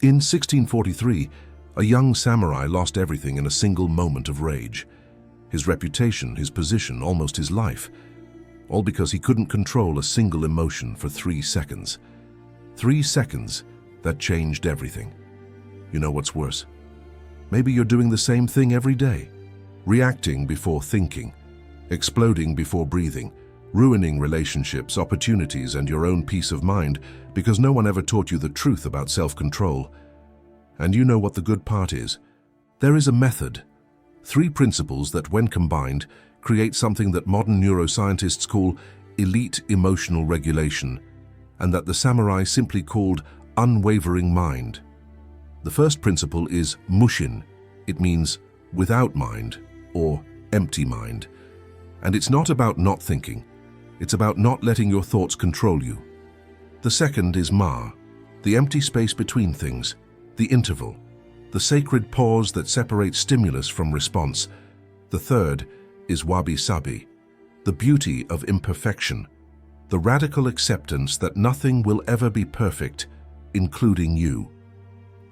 In 1643, a young samurai lost everything in a single moment of rage. His reputation, his position, almost his life. All because he couldn't control a single emotion for 3 seconds. 3 seconds that changed everything. You know what's worse? Maybe you're doing the same thing every day. Reacting before thinking. Exploding before breathing. Ruining relationships, opportunities, and your own peace of mind because no one ever taught you the truth about self-control. And you know what the good part is? There is a method. 3 principles that, when combined, create something that modern neuroscientists call elite emotional regulation, and that the samurai simply called unwavering mind. The first principle is Mushin. It means without mind, or empty mind. And it's not about not thinking. It's about not letting your thoughts control you. The second is Ma, the empty space between things, the interval, the sacred pause that separates stimulus from response. The third is Wabi-Sabi, the beauty of imperfection, the radical acceptance that nothing will ever be perfect, including you.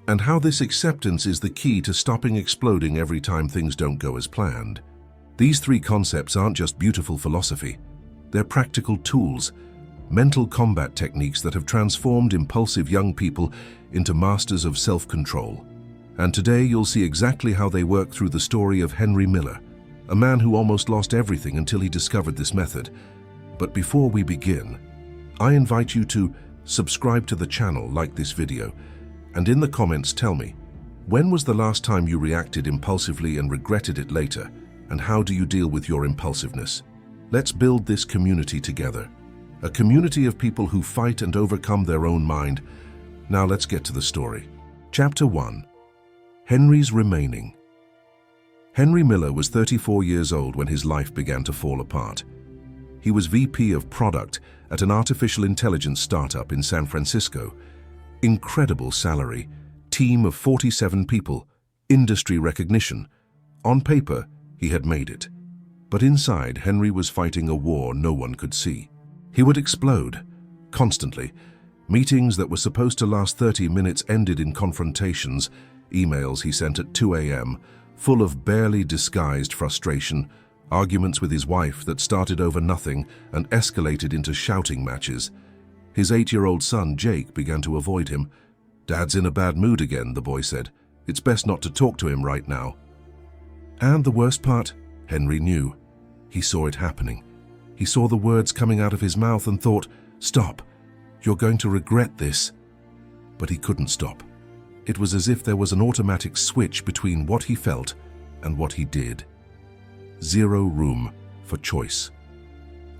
And how this acceptance is the key to stopping exploding every time things don't go as planned. These 3 concepts aren't just beautiful philosophy. They're practical tools, mental combat techniques that have transformed impulsive young people into masters of self-control. And today you'll see exactly how they work through the story of Henry Miller, a man who almost lost everything until he discovered this method. But before we begin, I invite you to subscribe to the channel, like this video, and in the comments tell me, when was the last time you reacted impulsively and regretted it later, and how do you deal with your impulsiveness? Let's build this community together. A community of people who fight and overcome their own mind. Now let's get to the story. Chapter 1. Henry's Remaining. Henry Miller was 34 years old when his life began to fall apart. He was VP of Product at an artificial intelligence startup in San Francisco. Incredible salary, team of 47 people, industry recognition. On paper, he had made it. But inside, Henry was fighting a war no one could see. He would explode, constantly. Meetings that were supposed to last 30 minutes ended in confrontations, emails he sent at 2 a.m., full of barely disguised frustration, arguments with his wife that started over nothing and escalated into shouting matches. His 8-year-old son, Jake, began to avoid him. "Dad's in a bad mood again," the boy said. "It's best not to talk to him right now." And the worst part, Henry knew. He saw it happening. He saw the words coming out of his mouth and thought, "Stop, you're going to regret this." But he couldn't stop. It was as if there was an automatic switch between what he felt and what he did. Zero room for choice.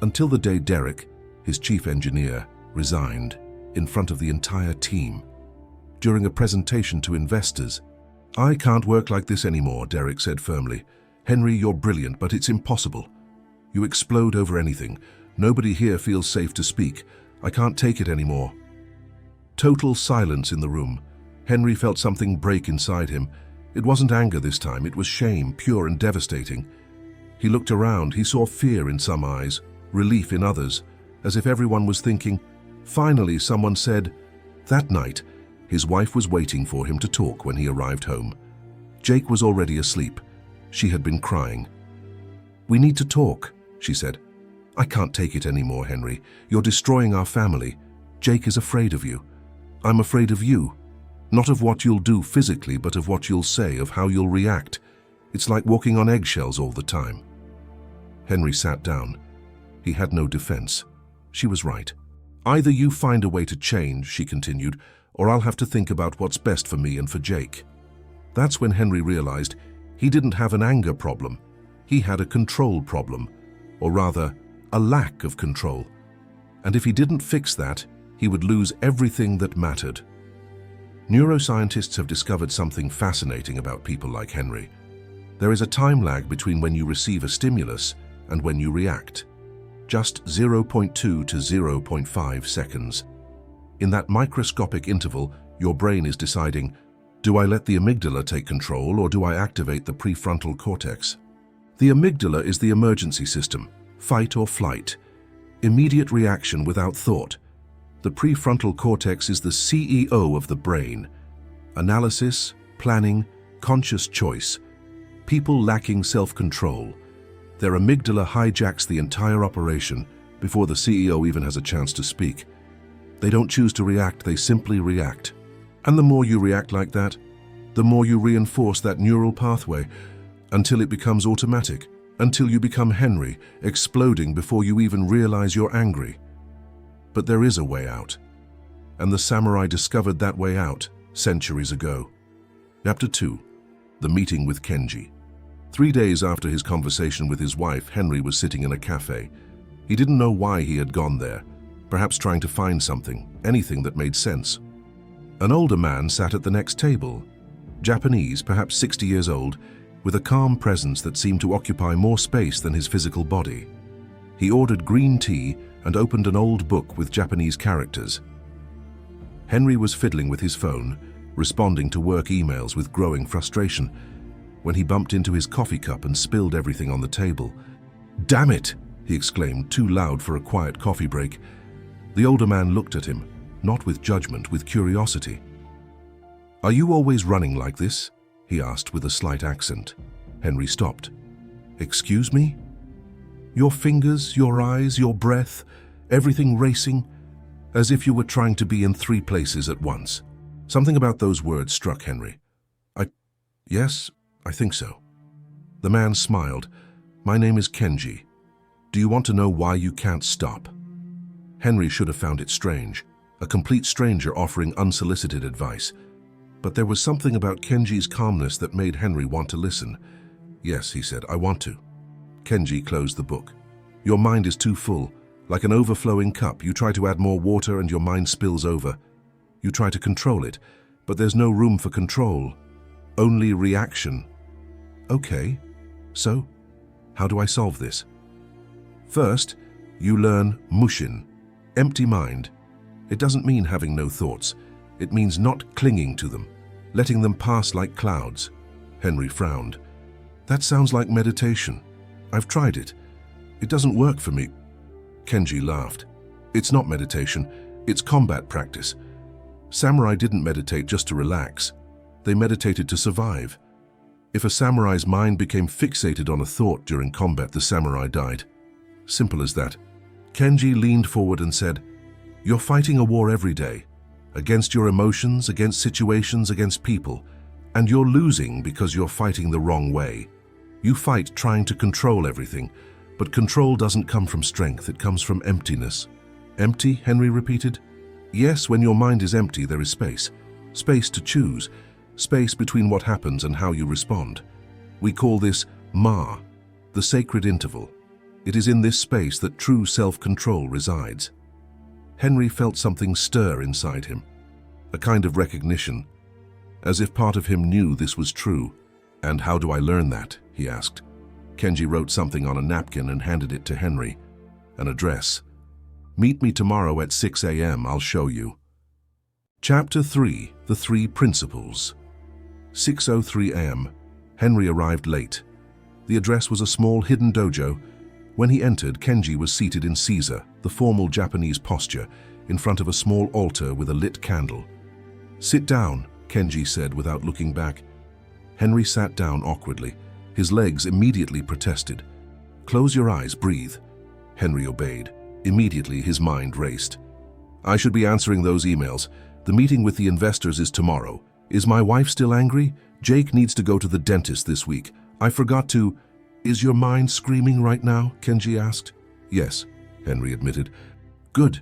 Until the day Derek, his chief engineer, resigned in front of the entire team. During a presentation to investors, "I can't work like this anymore," Derek said firmly. "Henry, you're brilliant, but it's impossible. You explode over anything. Nobody here feels safe to speak. I can't take it anymore." Total silence in the room. Henry felt something break inside him. It wasn't anger this time, it was shame, pure and devastating. He looked around, he saw fear in some eyes, relief in others, as if everyone was thinking. Finally, someone said, that night, his wife was waiting for him to talk when he arrived home. Jake was already asleep. She had been crying. "We need to talk," she said. "I can't take it anymore, Henry. You're destroying our family. Jake is afraid of you. I'm afraid of you. Not of what you'll do physically, but of what you'll say, of how you'll react. It's like walking on eggshells all the time." Henry sat down. He had no defense. She was right. "Either you find a way to change," she continued, "or I'll have to think about what's best for me and for Jake." That's when Henry realized he didn't have an anger problem. He had a control problem, or rather, a lack of control. And if he didn't fix that, he would lose everything that mattered. Neuroscientists have discovered something fascinating about people like Henry. There is a time lag between when you receive a stimulus and when you react. Just 0.2 to 0.5 seconds. In that microscopic interval, your brain is deciding, do I let the amygdala take control or do I activate the prefrontal cortex? The amygdala is the emergency system, fight or flight, immediate reaction without thought. The prefrontal cortex is the CEO of the brain. Analysis, planning, conscious choice. People lacking self-control. Their amygdala hijacks the entire operation before the CEO even has a chance to speak. They don't choose to react, they simply react. And the more you react like that, the more you reinforce that neural pathway until it becomes automatic, until you become Henry, exploding before you even realize you're angry. But there is a way out, and the samurai discovered that way out centuries ago. Chapter 2. The Meeting with Kenji. 3 days after his conversation with his wife, Henry was sitting in a cafe. He didn't know why he had gone there, perhaps trying to find something, anything that made sense. An older man sat at the next table, Japanese, perhaps 60 years old, with a calm presence that seemed to occupy more space than his physical body. He ordered green tea and opened an old book with Japanese characters. Henry was fiddling with his phone, responding to work emails with growing frustration, when he bumped into his coffee cup and spilled everything on the table. "Damn it!" he exclaimed, too loud for a quiet coffee break. The older man looked at him, not with judgment, with curiosity. "Are you always running like this?" he asked with a slight accent. Henry stopped. "Excuse me?" "Your fingers, your eyes, your breath, everything racing, as if you were trying to be in 3 places at once." Something about those words struck Henry. Yes, I think so." The man smiled. "My name is Kenji. Do you want to know why you can't stop?" Henry should have found it strange, a complete stranger offering unsolicited advice. But there was something about Kenji's calmness that made Henry want to listen. "Yes," he said, "I want to." Kenji closed the book. "Your mind is too full. Like an overflowing cup, you try to add more water and your mind spills over. You try to control it, but there's no room for control. Only reaction." "Okay, so how do I solve this?" "First, you learn Mushin, empty mind. It doesn't mean having no thoughts. It means not clinging to them, letting them pass like clouds." Henry frowned. "That sounds like meditation. I've tried it. It doesn't work for me." Kenji laughed. "It's not meditation, it's combat practice. Samurai didn't meditate just to relax. They meditated to survive. If a samurai's mind became fixated on a thought during combat, the samurai died. Simple as that." Kenji leaned forward and said, "You're fighting a war every day. Against your emotions, against situations, against people. And you're losing because you're fighting the wrong way. You fight trying to control everything, but control doesn't come from strength, it comes from emptiness." "Empty?" Henry repeated. "Yes, when your mind is empty, there is space. Space to choose. Space between what happens and how you respond. We call this Ma, the sacred interval. It is in this space that true self-control resides." Henry felt something stir inside him, a kind of recognition, as if part of him knew this was true. "And how do I learn that?" he asked. Kenji wrote something on a napkin and handed it to Henry. An address. "Meet me tomorrow at 6 a.m. I'll show you." Chapter 3. The 3 Principles. 6:03 a.m. Henry arrived late. The address was a small hidden dojo. When he entered, Kenji was seated in Caesar, the formal Japanese posture, in front of a small altar with a lit candle. "Sit down," Kenji said without looking back. Henry sat down awkwardly. His legs immediately protested. "Close your eyes, breathe." Henry obeyed. Immediately his mind raced. "I should be answering those emails. The meeting with the investors is tomorrow. Is my wife still angry? Jake needs to go to the dentist this week. I forgot to..." "Is your mind screaming right now?" Kenji asked. "Yes," Henry admitted. "Good.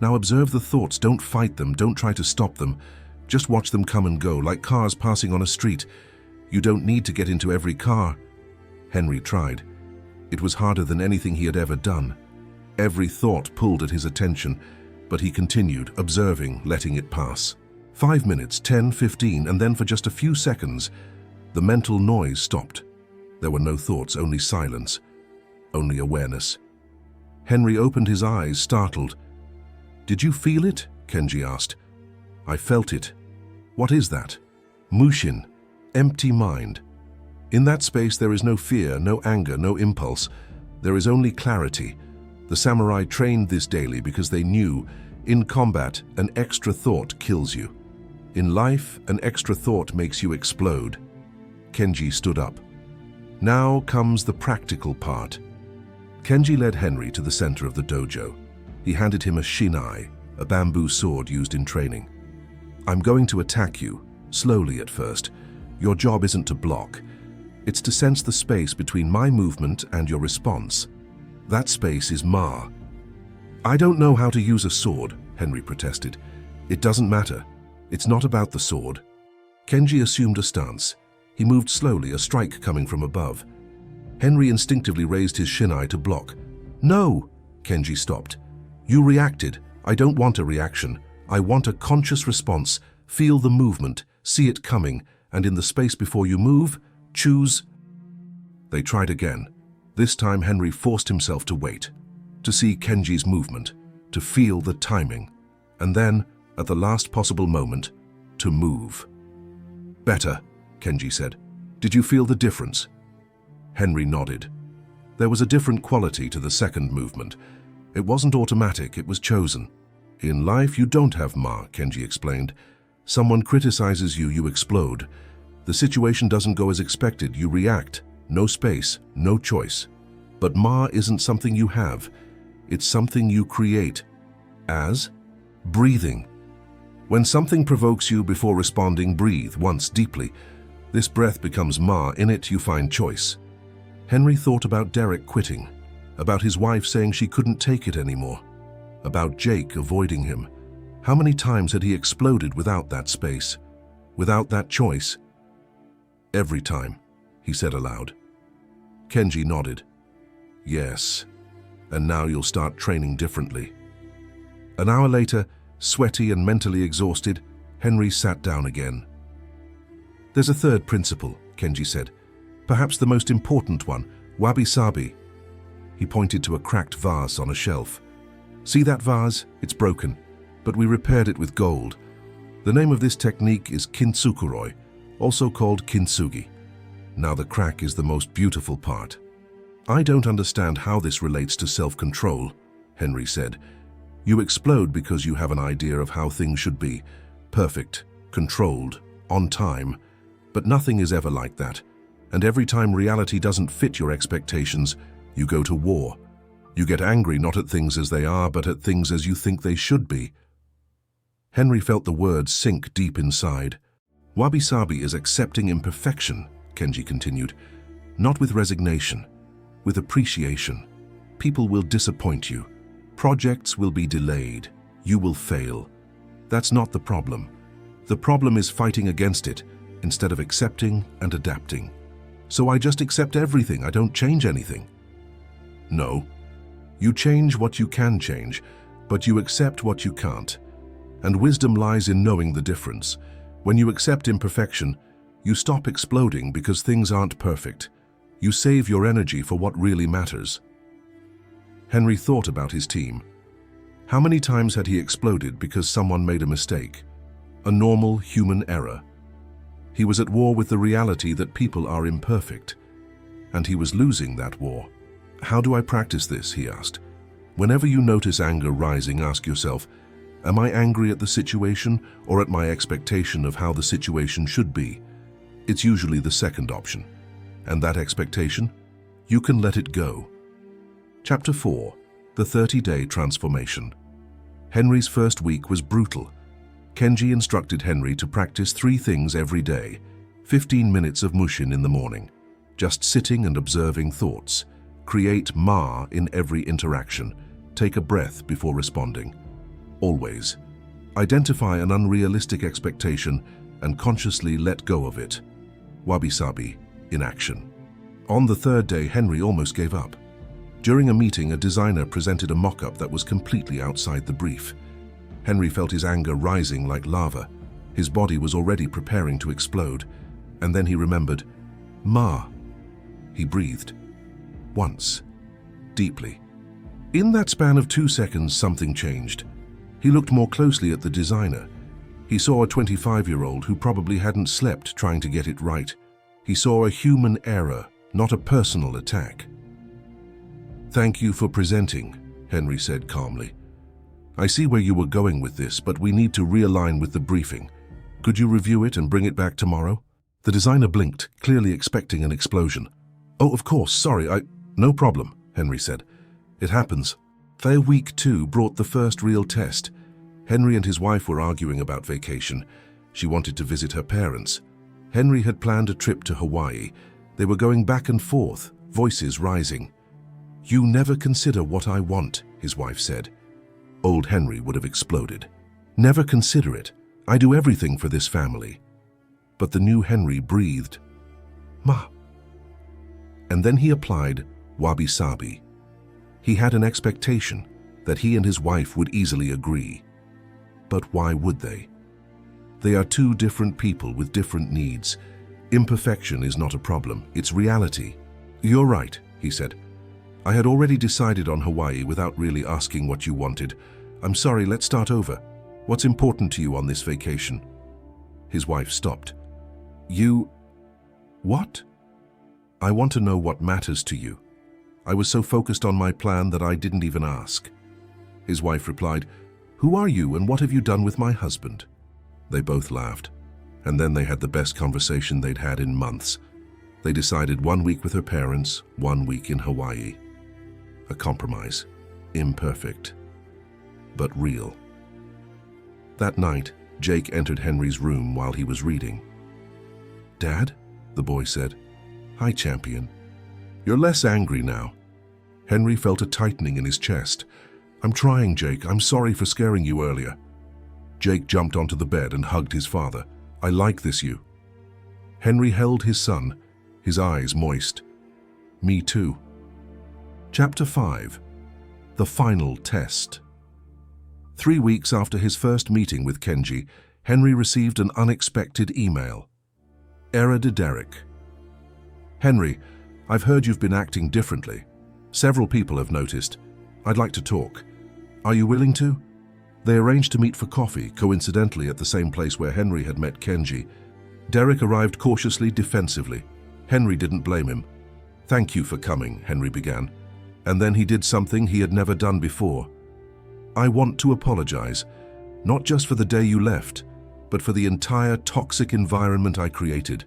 Now observe the thoughts. Don't fight them. Don't try to stop them. Just watch them come and go, like cars passing on a street. You don't need to get into every car." Henry tried. It was harder than anything he had ever done. Every thought pulled at his attention, but he continued, observing, letting it pass. 5 minutes, 10, 15, and then for just a few seconds, the mental noise stopped. There were no thoughts, only silence, only awareness. Henry opened his eyes, startled. "Did you feel it?" Kenji asked. "I felt it." "What is that?" "Mushin, empty mind. In that space there is no fear, no anger, no impulse. There is only clarity. The samurai trained this daily because they knew, in combat, an extra thought kills you. In life, an extra thought makes you explode. Kenji stood up. Now comes the practical part. Kenji led Henry to the center of the dojo. He handed him a shinai, a bamboo sword used in training. I'm going to attack you, slowly at first. Your job isn't to block. It's to sense the space between my movement and your response. That space is Ma. I don't know how to use a sword, Henry protested. It doesn't matter. It's not about the sword. Kenji assumed a stance. He moved slowly, a strike coming from above. Henry instinctively raised his shinai to block. No! Kenji stopped. You reacted. I don't want a reaction. I want a conscious response. Feel the movement, see it coming, and in the space before you move, choose. They tried again. This time Henry forced himself to wait, to see Kenji's movement, to feel the timing, and then, at the last possible moment, to move. Better, Kenji said. Did you feel the difference? Henry nodded. There was a different quality to the second movement. It wasn't automatic, it was chosen. In life, you don't have Ma, Kenji explained. Someone criticizes you, you explode. The situation doesn't go as expected, you react. No space, no choice. But Ma isn't something you have. It's something you create. As? Breathing. When something provokes you before responding, breathe once deeply. This breath becomes Ma. In it, you find choice. Henry thought about Derek quitting, about his wife saying she couldn't take it anymore, about Jake avoiding him. How many times had he exploded without that space, without that choice? Every time, he said aloud. Kenji nodded. Yes, and now you'll start training differently. An hour later, sweaty and mentally exhausted, Henry sat down again. There's a third principle, Kenji said. Perhaps the most important one, Wabi-Sabi. He pointed to a cracked vase on a shelf. See that vase? It's broken, but we repaired it with gold. The name of this technique is kintsukuroi, also called kintsugi. Now the crack is the most beautiful part. I don't understand how this relates to self-control, Henry said. You explode because you have an idea of how things should be. Perfect, controlled, on time. But nothing is ever like that. And every time reality doesn't fit your expectations, you go to war. You get angry not at things as they are, but at things as you think they should be. Henry felt the words sink deep inside. Wabi-Sabi is accepting imperfection, Kenji continued. Not with resignation, with appreciation. People will disappoint you. Projects will be delayed. You will fail. That's not the problem. The problem is fighting against it, instead of accepting and adapting. So I just accept everything, I don't change anything. No. You change what you can change, but you accept what you can't. And wisdom lies in knowing the difference. When you accept imperfection, you stop exploding because things aren't perfect. You save your energy for what really matters. Henry thought about his team. How many times had he exploded because someone made a mistake? A normal human error. He was at war with the reality that people are imperfect, and he was losing that war. How do I practice this, he asked. Whenever you notice anger rising, ask yourself, am I angry at the situation or at my expectation of how the situation should be? It's usually the second option. And that expectation? You can let it go. Chapter 4. The 30-Day Transformation. Henry's first week was brutal. Kenji instructed Henry to practice 3 things every day. 15 minutes of Mushin in the morning. Just sitting and observing thoughts. Create Ma in every interaction. Take a breath before responding. Always. Identify an unrealistic expectation and consciously let go of it. Wabi-Sabi in action. On the 3rd day, Henry almost gave up. During a meeting, a designer presented a mock-up that was completely outside the brief. Henry felt his anger rising like lava. His body was already preparing to explode. And then he remembered, Ma. He breathed. Once. Deeply. In that span of 2 seconds, something changed. He looked more closely at the designer. He saw a 25-year-old who probably hadn't slept trying to get it right. He saw a human error, not a personal attack. Thank you for presenting, Henry said calmly. I see where you were going with this, but we need to realign with the briefing. Could you review it and bring it back tomorrow? The designer blinked, clearly expecting an explosion. Oh, of course, sorry, No problem, Henry said. It happens. Their week 2 brought the first real test. Henry and his wife were arguing about vacation. She wanted to visit her parents. Henry had planned a trip to Hawaii. They were going back and forth, voices rising. You never consider what I want, his wife said. Old Henry would have exploded. Never consider it. I do everything for this family. But the new Henry breathed, Ma. And then he applied Wabi-Sabi. He had an expectation that he and his wife would easily agree. But why would they? They are two different people with different needs. Imperfection is not a problem, it's reality. You're right, he said. I had already decided on Hawaii without really asking what you wanted. I'm sorry, let's start over. What's important to you on this vacation? His wife stopped. You... What? I want to know what matters to you. I was so focused on my plan that I didn't even ask. His wife replied, Who are you and what have you done with my husband? They both laughed, and then they had the best conversation they'd had in months. They decided 1 week with her parents, 1 week in Hawaii. A compromise. Imperfect, but real. That night, Jake entered Henry's room while he was reading. Dad, the boy said. Hi, champion. You're less angry now. Henry felt a tightening in his chest. I'm trying, Jake. I'm sorry for scaring you earlier. Jake jumped onto the bed and hugged his father. I like this you. Henry held his son, his eyes moist. Me too. Chapter 5. The Final Test. 3 weeks after his first meeting with Kenji, Henry received an unexpected email. Error de Derek. Henry, I've heard you've been acting differently. Several people have noticed. I'd like to talk. Are you willing to? They arranged to meet for coffee, coincidentally at the same place where Henry had met Kenji. Derek arrived cautiously, defensively. Henry didn't blame him. Thank you for coming, Henry began. And then he did something he had never done before. I want to apologize, not just for the day you left, but for the entire toxic environment I created.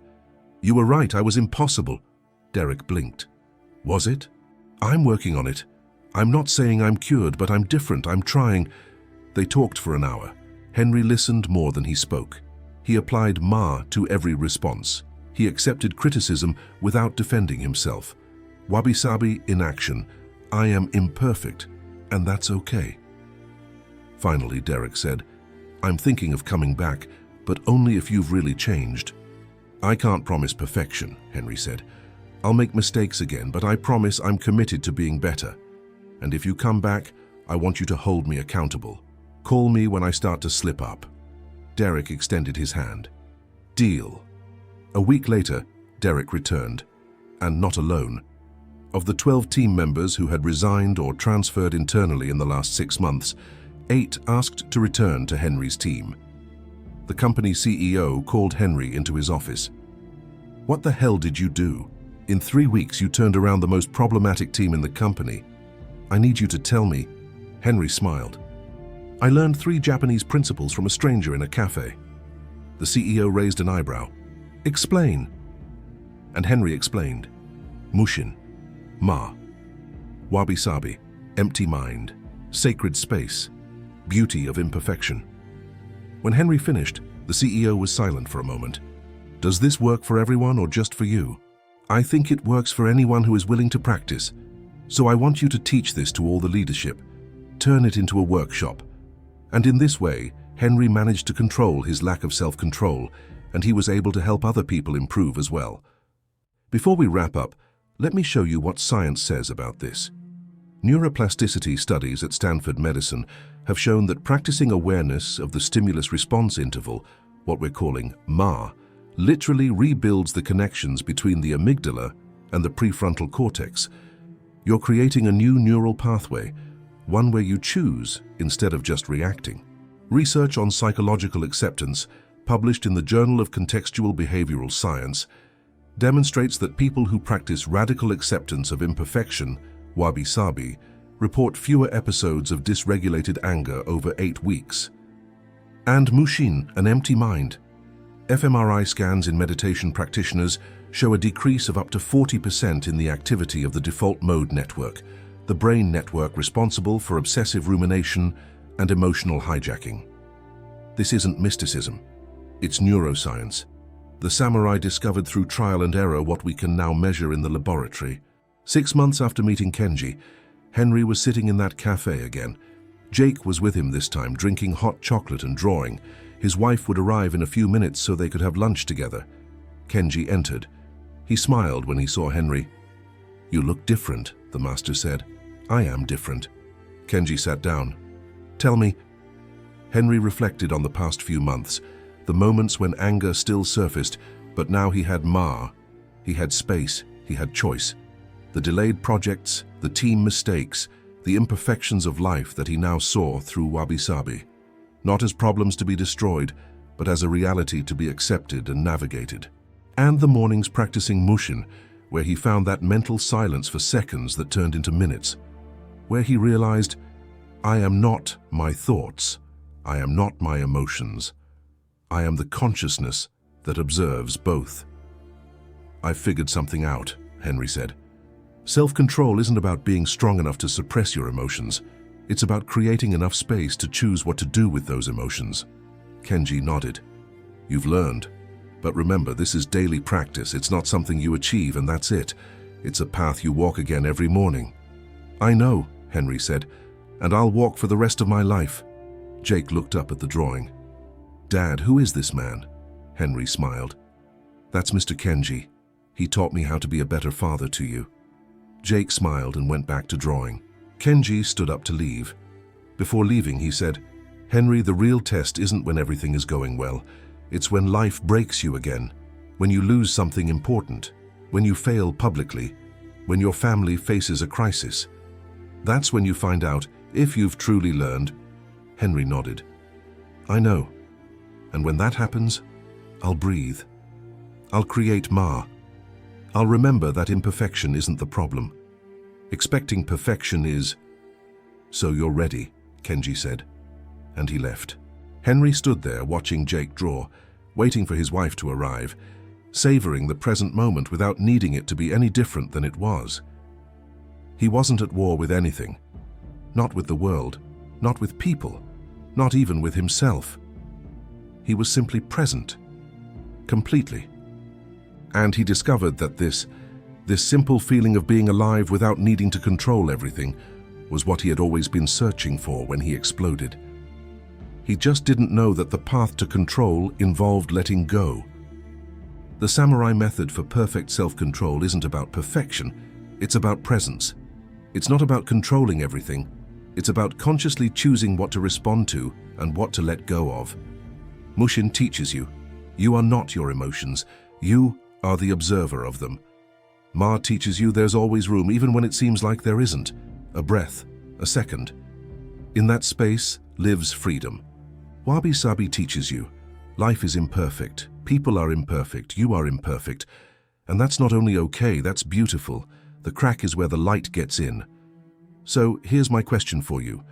You were right, I was impossible. Derek blinked. Was it? I'm working on it. I'm not saying I'm cured, but I'm different, I'm trying. They talked for an hour. Henry listened more than he spoke. He applied Ma to every response. He accepted criticism without defending himself. Wabi-Sabi in action. I am imperfect, and that's okay. Finally, Derek said, I'm thinking of coming back, but only if you've really changed. I can't promise perfection, Henry said. I'll make mistakes again, but I promise I'm committed to being better. And if you come back, I want you to hold me accountable. Call me when I start to slip up. Derek extended his hand. Deal. A week later, Derek returned, and not alone. Of the 12 team members who had resigned or transferred internally in the last 6 months, 8 asked to return to Henry's team. The company CEO called Henry into his office. What the hell did you do? In 3 weeks, you turned around the most problematic team in the company. I need you to tell me. Henry smiled. I learned 3 Japanese principles from a stranger in a cafe. The CEO raised an eyebrow. Explain. And Henry explained. Mushin. Ma. Wabi-Sabi. Empty mind. Sacred space. Beauty of imperfection. When Henry finished, the CEO was silent for a moment. Does this work for everyone or just for you? I think it works for anyone who is willing to practice. So I want you to teach this to all the leadership. Turn it into a workshop. And in this way, Henry managed to control his lack of self-control, and he was able to help other people improve as well. Before we wrap up, let me show you what science says about this. Neuroplasticity studies at Stanford Medicine have shown that practicing awareness of the stimulus-response interval, what we're calling MA, literally rebuilds the connections between the amygdala and the prefrontal cortex. You're creating a new neural pathway, one where you choose instead of just reacting. Research on psychological acceptance, published in the Journal of Contextual Behavioral Science, demonstrates that people who practice radical acceptance of imperfection, Wabi-Sabi, report fewer episodes of dysregulated anger over 8 weeks. And Mushin, an empty mind. fMRI scans in meditation practitioners show a decrease of up to 40% in the activity of the default mode network, the brain network responsible for obsessive rumination and emotional hijacking. This isn't mysticism, it's neuroscience. The samurai discovered through trial and error what we can now measure in the laboratory. 6 months after meeting Kenji, Henry was sitting in that cafe again. Jake was with him this time, drinking hot chocolate and drawing. His wife would arrive in a few minutes so they could have lunch together. Kenji entered. He smiled when he saw Henry. "You look different," the master said. "I am different." Kenji sat down. "Tell me." Henry reflected on the past few months, the moments when anger still surfaced, but now he had Ma. He had space, he had choice. The delayed projects, the team mistakes, the imperfections of life that he now saw through Wabi-Sabi. Not as problems to be destroyed, but as a reality to be accepted and navigated. And the mornings practicing Mushin, where he found that mental silence for seconds that turned into minutes. Where he realized, I am not my thoughts, I am not my emotions. I am the consciousness that observes both. "I've figured something out," Henry said. "Self-control isn't about being strong enough to suppress your emotions. It's about creating enough space to choose what to do with those emotions." Kenji nodded. "You've learned. But remember, this is daily practice. It's not something you achieve and that's it. It's a path you walk again every morning." "I know," Henry said, "and I'll walk for the rest of my life." Jake looked up at the drawing. "Dad, who is this man?" Henry smiled. "That's Mr. Kenji. He taught me how to be a better father to you." Jake smiled and went back to drawing. Kenji stood up to leave. Before leaving, he said, "Henry, the real test isn't when everything is going well. It's when life breaks you again, when you lose something important, when you fail publicly, when your family faces a crisis. That's when you find out if you've truly learned." Henry nodded. "I know. And when that happens, I'll breathe. I'll create Ma. I'll remember that imperfection isn't the problem. Expecting perfection is." "So you're ready," Kenji said. And he left. Henry stood there watching Jake draw, waiting for his wife to arrive, savoring the present moment without needing it to be any different than it was. He wasn't at war with anything. Not with the world, not with people, not even with himself. He was simply present, completely. And he discovered that this simple feeling of being alive without needing to control everything was what he had always been searching for when he exploded. He just didn't know that the path to control involved letting go. The samurai method for perfect self-control isn't about perfection, it's about presence. It's not about controlling everything, it's about consciously choosing what to respond to and what to let go of. Mushin teaches you, you are not your emotions, you are the observer of them. Ma teaches you there's always room even when it seems like there isn't, a breath, a second. In that space lives freedom. Wabi-Sabi teaches you, life is imperfect, people are imperfect, you are imperfect, and that's not only okay, that's beautiful. The crack is where the light gets in. So here's my question for you.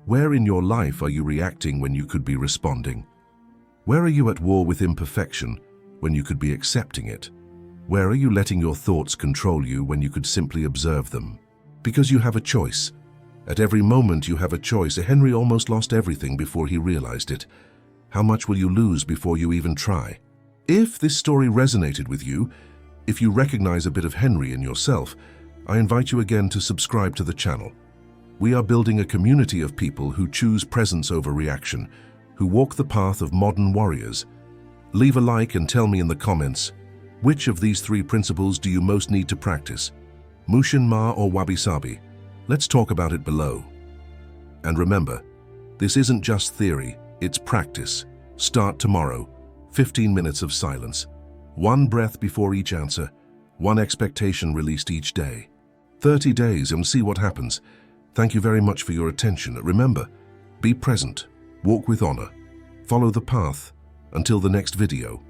Where in your life are you reacting when you could be responding? Where are you at war with imperfection when you could be accepting it? Where are you letting your thoughts control you when you could simply observe them? Because you have a choice. At every moment you have a choice. Henry almost lost everything before he realized it. How much will you lose before you even try? If this story resonated with you, if you recognize a bit of Henry in yourself, I invite you again to subscribe to the channel. We are building a community of people who choose presence over reaction, who walk the path of modern warriors. Leave a like and tell me in the comments, which of these 3 principles do you most need to practice? Mushin, Ma, or Wabi-Sabi? Let's talk about it below. And remember, this isn't just theory, it's practice. Start tomorrow. 15 minutes of silence. 1 breath before each answer. 1 expectation released each day. 30 days and see what happens. Thank you very much for your attention. Remember, be present, walk with honor, follow the path. Until the next video.